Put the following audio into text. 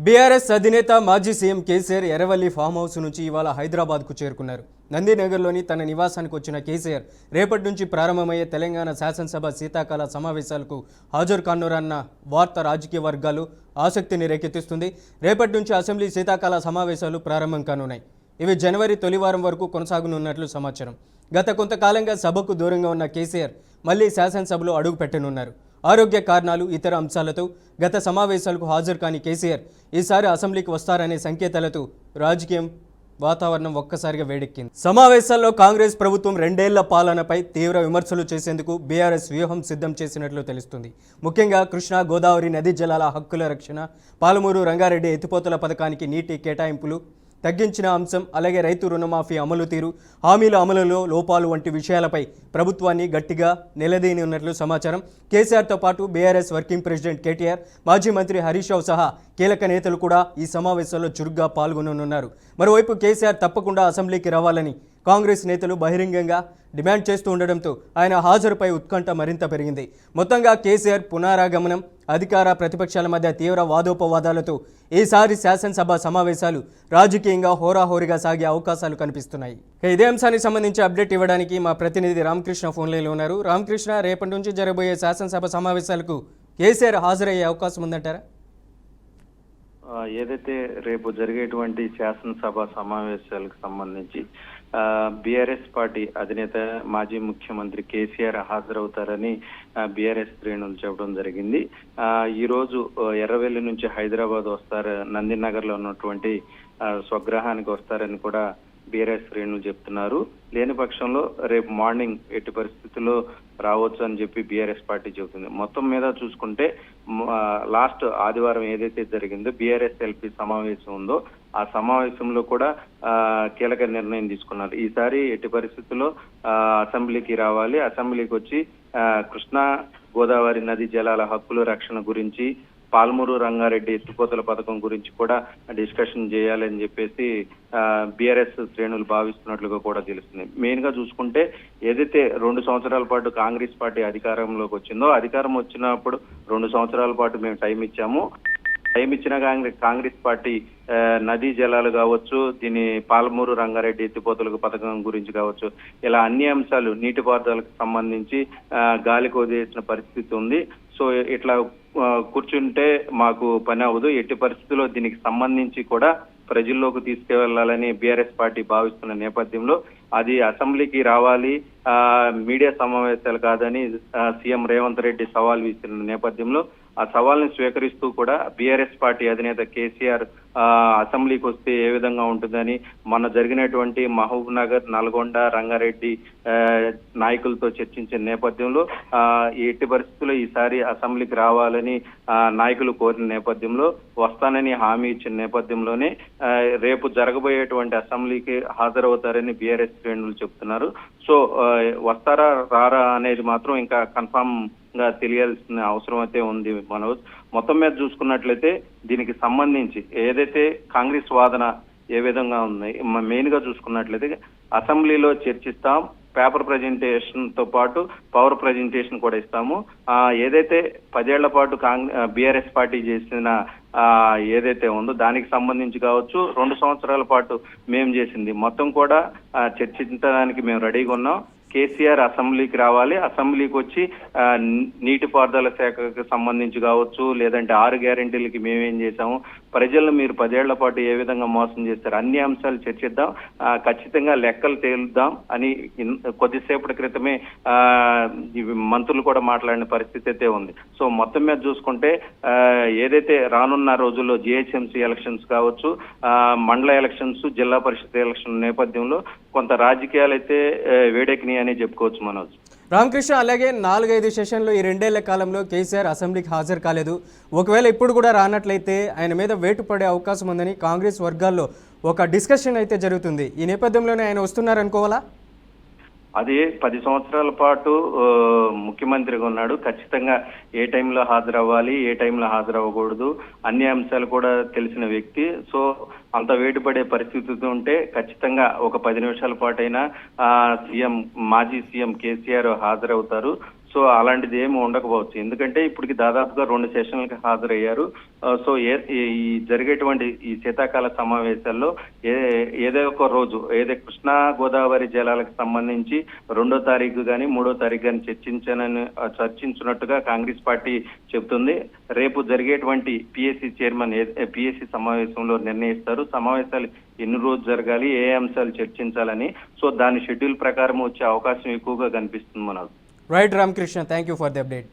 BRS అధినేత మాజీ CM KCR Erravalli farm house నుంచి ఇవాళ హైదరాబాద్కు చేరుకున్నారు. నందినగర్లోని తన నివాసానికి వచ్చిన కేసీఆర్ రేపటి నుంచి ప్రారంభమయ్యే తెలంగాణ శాసనసభ శీతాకాల సమావేశాలకు హాజరు కానురన్న వార్త రాజకీయ వర్గాలు ఆసక్తిని రేకెత్తిస్తుంది. రేపటి నుంచి అసెంబ్లీ శీతాకాల సమావేశాలు ప్రారంభం కానున్నాయి. ఇవి జనవరి తొలివారం వరకు కొనసాగనున్నట్లు సమాచారం. గత కొంతకాలంగా సభకు దూరంగా ఉన్న కేసీఆర్ మళ్లీ శాసనసభలో అడుగు పెట్టనున్నారు. ఆరోగ్య కారణాలు, ఇతర అంశాలతో గత సమావేశాలకు హాజరు కాని కేసీఆర్ ఈసారి అసెంబ్లీకి వస్తారనే సంకేతాలతో రాజకీయం వాతావరణం ఒక్కసారిగా వేడెక్కింది. సమావేశాల్లో కాంగ్రెస్ ప్రభుత్వం 2 ఏళ్ల పాలనపై తీవ్ర విమర్శలు చేసేందుకు బీఆర్ఎస్ వ్యూహం సిద్ధం చేసినట్లు తెలుస్తుంది. ముఖ్యంగా కృష్ణా గోదావరి నదీ జలాల హక్కుల రక్షణ, పాలమూరు రంగారెడ్డి ఎత్తిపోతల పథకానికి నీటి కేటాయింపులు తగ్గించిన అంశం, అలాగే రైతు రుణమాఫీ అమలు తీరు, హామీల అమలులో లోపాలు వంటి విషయాలపై ప్రభుత్వాన్ని గట్టిగా నిలదీయనున్నట్లు సమాచారం. కేసీఆర్తో పాటు బీఆర్ఎస్ వర్కింగ్ ప్రెసిడెంట్ కేటీఆర్, మాజీ మంత్రి హరీష్ రావు సహా కీలక నేతలు కూడా ఈ సమావేశంలో చురుగ్గా పాల్గొననున్నారు. మరోవైపు కేసీఆర్ తప్పకుండా అసెంబ్లీకి రావాలని కాంగ్రెస్ నేతలు బహిరంగంగా డిమాండ్ చేస్తూ ఉండడంతో ఆయన హాజరుపై ఉత్కంఠ మరింత పెరిగింది. మొత్తంగా కేసీఆర్ పునరాగమనం, అధికార ప్రతిపక్షాల మధ్య తీవ్ర వాదోపవాదాలతో ఈసారి శాసనసభ సమావేశాలు రాజకీయంగా హోరాహోరీగా సాగే అవకాశాలు కనిపిస్తున్నాయి. ఇదే అంశానికి సంబంధించి అప్డేట్ ఇవ్వడానికి మా ప్రతినిధి రామకృష్ణ ఫోన్లైన్లో ఉన్నారు. రామకృష్ణ, రేపటి నుంచి జరగబోయే శాసనసభ సమావేశాలకు కేసీఆర్ హాజరయ్యే అవకాశం ఉందంటారా? ఏదైతే రేపు జరిగేటువంటి శాసనసభ సమావేశాలకు సంబంధించి బీఆర్ఎస్ పార్టీ అధినేత మాజీ ముఖ్యమంత్రి కేసీఆర్ హాజరవుతారని బీఆర్ఎస్ శ్రేణులు చెప్పడం జరిగింది. ఈ రోజు ఎర్రవెల్లి నుంచి హైదరాబాద్ వస్తారు, నందినగర్ లో ఉన్నటువంటి స్వగృహానికి వస్తారని కూడా బీఆర్ఎస్ శ్రేణులు చెప్తున్నారు. లేని పక్షంలో రేపు మార్నింగ్ ఎట్టి పరిస్థితుల్లో రావచ్చు అని చెప్పి బీఆర్ఎస్ పార్టీ చెబుతుంది. మొత్తం మీద చూసుకుంటే లాస్ట్ ఆదివారం ఏదైతే జరిగిందో బీఆర్ఎస్ ఎల్పీ సమావేశం ఉందో ఆ సమావేశంలో కూడా కీలక నిర్ణయం తీసుకున్నారు. ఈసారి ఎట్టి పరిస్థితుల్లో అసెంబ్లీకి రావాలి, అసెంబ్లీకి వచ్చి కృష్ణా గోదావరి నది జలాల హక్కుల రక్షణ గురించి, పాలమూరు రంగారెడ్డి ఎత్తిపోతల పథకం గురించి కూడా డిస్కషన్ చేయాలని చెప్పేసి బీఆర్ఎస్ శ్రేణులు భావిస్తున్నట్లుగా కూడా తెలుస్తుంది. మెయిన్ గా చూసుకుంటే ఏదైతే 2 సంవత్సరాల పాటు కాంగ్రెస్ పార్టీ అధికారంలోకి వచ్చిందో, అధికారం వచ్చినప్పుడు 2 సంవత్సరాల పాటు మేము టైం ఇచ్చాము. టైం ఇచ్చిన కాంగ్రెస్ పార్టీ నదీ జలాలు కావచ్చు, దీని పాలమూరు రంగారెడ్డి ఎత్తిపోతలకు పథకం గురించి కావచ్చు, ఇలా అన్ని అంశాలు నీటిపారుదలకు సంబంధించి గాలికి వదిలేసిన పరిస్థితి ఉంది. సో ఇట్లా కూర్చుంటే మాకు పని అవ్వదు, ఎట్టి పరిస్థితుల్లో దీనికి సంబంధించి కూడా ప్రజల్లోకి తీసుకువెళ్లాలని బీఆర్ఎస్ పార్టీ భావిస్తున్న నేపథ్యంలో అది అసెంబ్లీకి రావాలి, మీడియా సమావేశాలు కాదని సీఎం రేవంత్ రెడ్డి సవాల్ విసిరిన నేపథ్యంలో ఆ సవాల్ని స్వీకరిస్తూ కూడా బీఆర్ఎస్ పార్టీ అధినేత కేసీఆర్ అసెంబ్లీకి వస్తే ఏ విధంగా ఉంటుందని మొన్న జరిగినటువంటి మహబూబ్ నగర్, నల్గొండ, రంగారెడ్డి నాయకులతో చర్చించిన నేపథ్యంలో ఎట్టి పరిస్థితుల్లో ఈసారి అసెంబ్లీకి రావాలని నాయకులు కోరిన నేపథ్యంలో వస్తానని హామీ ఇచ్చిన నేపథ్యంలోనే రేపు జరగబోయేటువంటి అసెంబ్లీకి హాజరవుతారని బీఆర్ఎస్ శ్రేణులు చెప్తున్నారు. సో వస్తారా రారా అనేది మాత్రం ఇంకా కన్ఫామ్ గా తెలియాల్సిన అవసరం అయితే ఉంది. మనోజ్, మొత్తం మీద చూసుకున్నట్లయితే దీనికి సంబంధించి ఏదైతే కాంగ్రెస్ వాదన ఏ విధంగా ఉంది, మెయిన్ గా చూసుకున్నట్లయితే అసెంబ్లీలో చర్చిస్తాం, పేపర్ ప్రజెంటేషన్ తో పాటు పవర్ ప్రజెంటేషన్ కూడా ఇస్తాము. ఏదైతే 10 ఏళ్ల పాటు బీఆర్ఎస్ పార్టీ చేసిన ఏదైతే ఉందో దానికి సంబంధించి కావచ్చు, 2 సంవత్సరాల పాటు మేము చేసింది మొత్తం కూడా చర్చించడానికి మేము రెడీగా ఉన్నాం. కేసీఆర్ అసెంబ్లీకి రావాలి, అసెంబ్లీకి వచ్చి నీటిపారుదల శాఖకు సంబంధించి కావచ్చు, లేదంటే 6 గ్యారెంటీలకి మేమేం చేశాము, ప్రజలను మీరు 10 ఏళ్ల పాటు ఏ విధంగా మోసం చేస్తారు, అన్ని అంశాలు చర్చిద్దాం, ఖచ్చితంగా లెక్కలు తేలుద్దాం అని కొద్దిసేపటి క్రితమే మంత్రులు కూడా మాట్లాడిన పరిస్థితి అయితే ఉంది. సో మొత్తం మీద చూసుకుంటే ఏదైతే రానున్న రోజుల్లో జిహెచ్ఎంసీ ఎలక్షన్స్ కావచ్చు, మండల ఎలక్షన్స్, జిల్లా పరిషత్ ఎలక్షన్ నేపథ్యంలో కొంత రాజకీయాలు అయితే వేడెక్కినాయి అని చెప్పుకోవచ్చు. మనోజ్, రామకృష్ణ, అలాగే 4-5 సెషన్లు ఈ 2 ఏళ్ల కాలంలో కేసీఆర్ అసెంబ్లీకి హాజరు కాలేదు. ఒకవేళ ఇప్పుడు కూడా రానట్లయితే ఆయన మీద వేటు పడే అవకాశం ఉందని కాంగ్రెస్ వర్గాల్లో ఒక డిస్కషన్ అయితే జరుగుతుంది. ఈ నేపథ్యంలోనే ఆయన వస్తున్నారనుకోవాలా? అది 10 సంవత్సరాల పాటు ముఖ్యమంత్రిగా ఉన్నాడు, ఖచ్చితంగా ఏ టైంలో హాజరవ్వాలి, ఏ టైంలో హాజరవ్వకూడదు అన్ని అంశాలు కూడా తెలిసిన వ్యక్తి. సో అంత వేటుపడే పరిస్థితి ఉంటే ఖచ్చితంగా ఒక 10 నిమిషాల పాటైనా మాజీ సీఎం కేసీఆర్ హాజరవుతారు. సో అలాంటిది ఏమి ఉండకపోవచ్చు. ఎందుకంటే ఇప్పటికి దాదాపుగా 2 సెషన్లకు హాజరయ్యారు. సో ఈ జరిగేటువంటి ఈ శీతాకాల సమావేశాల్లో ఏదో ఒక రోజు కృష్ణా గోదావరి జలాలకు సంబంధించి 2వ తారీఖు కానీ 3వ తారీఖు కానీ చర్చించినట్టుగా కాంగ్రెస్ పార్టీ చెబుతుంది. రేపు జరిగేటువంటి పిఎస్సి సమావేశంలో నిర్ణయిస్తారు. సమావేశాలు ఎన్ని రోజు జరగాలి, ఏ అంశాలు చర్చించాలని. సో దాని షెడ్యూల్ ప్రకారం వచ్చే అవకాశం ఎక్కువగా కనిపిస్తుంది మనకు. Right Ramakrishna, thank you for the update.